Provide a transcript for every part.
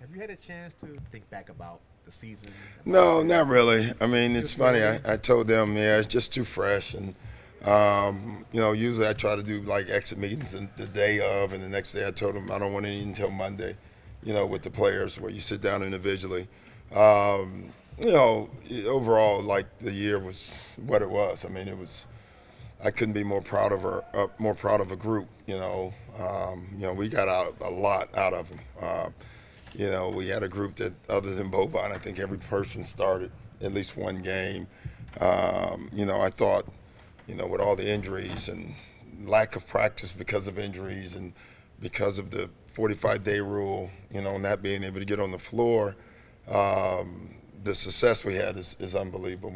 Have you had a chance to think back about the season? No, not really. I mean, it's funny. I told them, yeah, it's just too fresh. And, usually I try to do like exit meetings the day of, and the next day I told them I don't want any until Monday, with the players where you sit down individually. Um, Overall, like the year was what it was. I mean, I couldn't be more proud of a group. We got out a lot out of them. We had a group that, other than Boban, I think every person started at least one game. I thought, with all the injuries and lack of practice because of injuries and because of the 45-day rule, not being able to get on the floor, the success we had is unbelievable.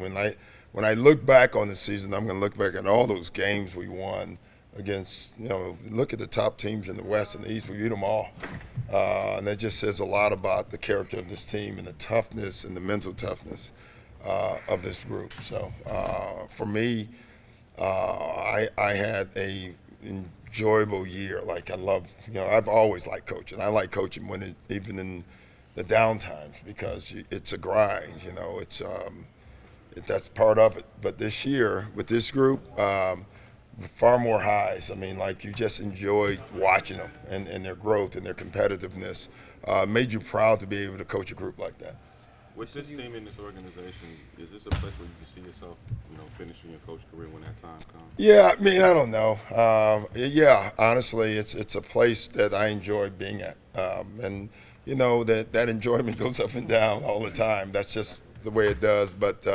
When I look back on the season, I'm going to look back at all those games we won against, look at the top teams in the West and the East. We beat them all. And that just says a lot about the character of this team and the toughness and the mental toughness of this group. So for me, I had a enjoyable year. Like I love, I've always liked coaching. I like coaching even in the down times because it's a grind. That's part of it. But this year with this group, far more highs. I mean, like you just enjoyed watching them and their growth and their competitiveness. Made you proud to be able to coach a group like that. With this team and this organization, is this a place where you can see yourself, finishing your coach career when that time comes? Yeah, I mean, I don't know. Yeah, honestly, it's a place that I enjoy being at, and that enjoyment goes up and down all the time. That's just the way it does. But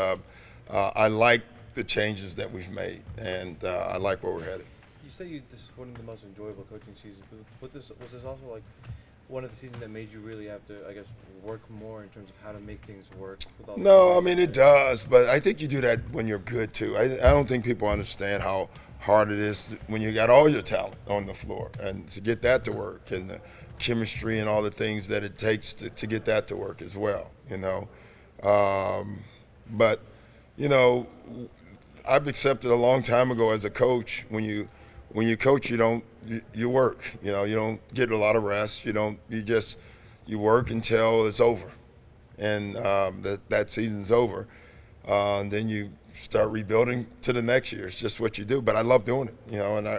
I like the changes that we've made, and I like where we're headed. You said this is one of the most enjoyable coaching seasons. Was this also like one of the seasons that made you really have to, I guess, work more in terms of how to make things work? With all No, I mean it does, but I think you do that when you're good too. I don't think people understand how hard it is when you got all your talent on the floor and to get that to work and the chemistry and all the things that it takes to get that to work as well. But you know, I've accepted a long time ago as a coach when you coach you work. You don't get a lot of rest. You work until it's over, and that season's over. And then you start rebuilding to the next year. It's just what you do. But I love doing it.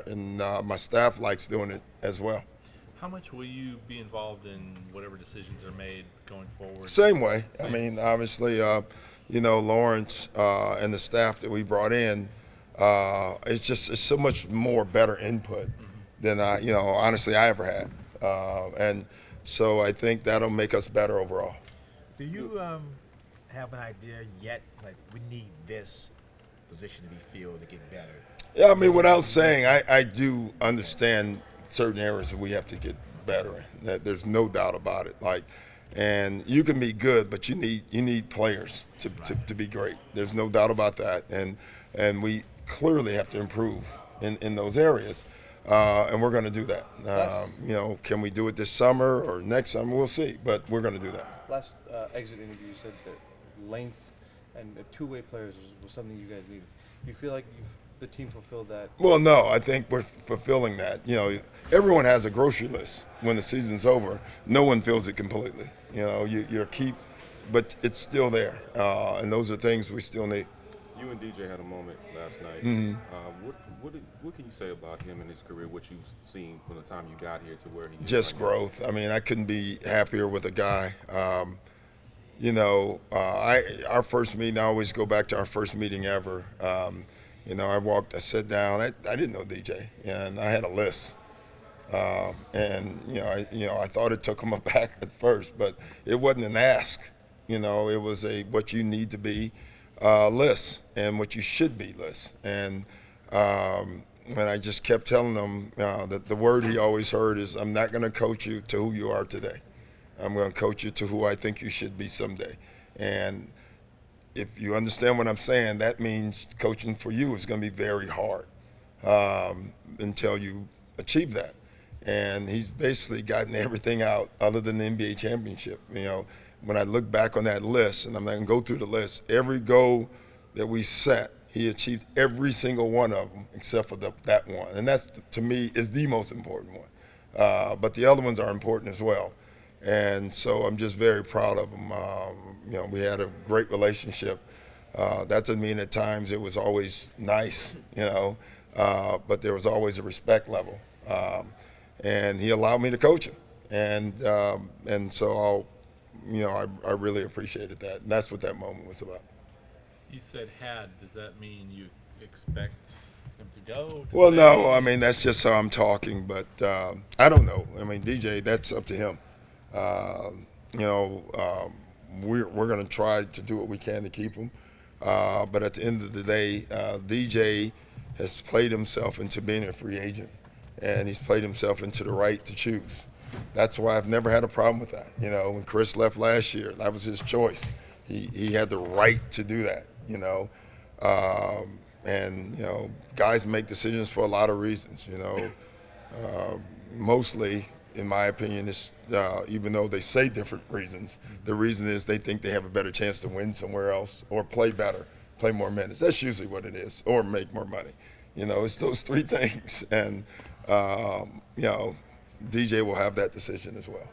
And my staff likes doing it as well. How much will you be involved in whatever decisions are made going forward? Same way. I mean, obviously, Lawrence and the staff that we brought in, it's so much more better input than honestly I ever had, and so I think that'll make us better overall. Do you have an idea yet? Like, we need this position to be filled to get better. Yeah, I mean, without saying, I do understand certain areas that we have to get better in. There's no doubt about it. And you can be good, but you need players to be great. There's no doubt about that. And we clearly have to improve in those areas. And we're going to do that. Can we do it this summer or next summer? We'll see. But we're going to do that. Last exit interview, you said that length and two-way players was something you guys needed. Do you feel like the team fulfilled that? Well, no, I think we're fulfilling that. Everyone has a grocery list when the season's over. No one fills it completely. You're but it's still there. And those are things we still need. You and DJ had a moment last night. Mm-hmm. What can you say about him and his career? What you've seen from the time you got here to where he is? Just right growth. now? I mean, I couldn't be happier with a guy. Our first meeting, I always go back to our first meeting ever. I sat down. I didn't know DJ, and I had a list. I thought it took him aback at first, but it wasn't an ask. It was what you need to be list and what you should be list. And I just kept telling him that the word he always heard is, I'm not going to coach you to who you are today. I'm going to coach you to who I think you should be someday. And if you understand what I'm saying, that means coaching for you is going to be very hard until you achieve that. And he's basically gotten everything out other than the NBA championship. When I look back on that list, and I'm not going to go through the list, every goal that we set, he achieved every single one of them except for that one. And that's, to me, is the most important one. But the other ones are important as well. And so I'm just very proud of him. You know, we had a great relationship. That doesn't mean at times it was always nice, you know, but there was always a respect level. And he allowed me to coach him. And so I really appreciated that. And that's what that moment was about. You said had. Does that mean you expect him to go? Well, no, I mean, that's just how I'm talking, but I don't know. I mean, DJ, that's up to him. You know, we're going to try to do what we can to keep him. But at the end of the day, DJ has played himself into being a free agent, and he's played himself into the right to choose. That's why I've never had a problem with that. You know, when Chris left last year, that was his choice. He had the right to do that, you know. And, you know, guys make decisions for a lot of reasons, you know. Mostly, in my opinion, is even though they say different reasons, the reason is they think they have a better chance to win somewhere else or play better, play more minutes. That's usually what it is, or make more money. You know, it's those three things. And, you know, DJ will have that decision as well.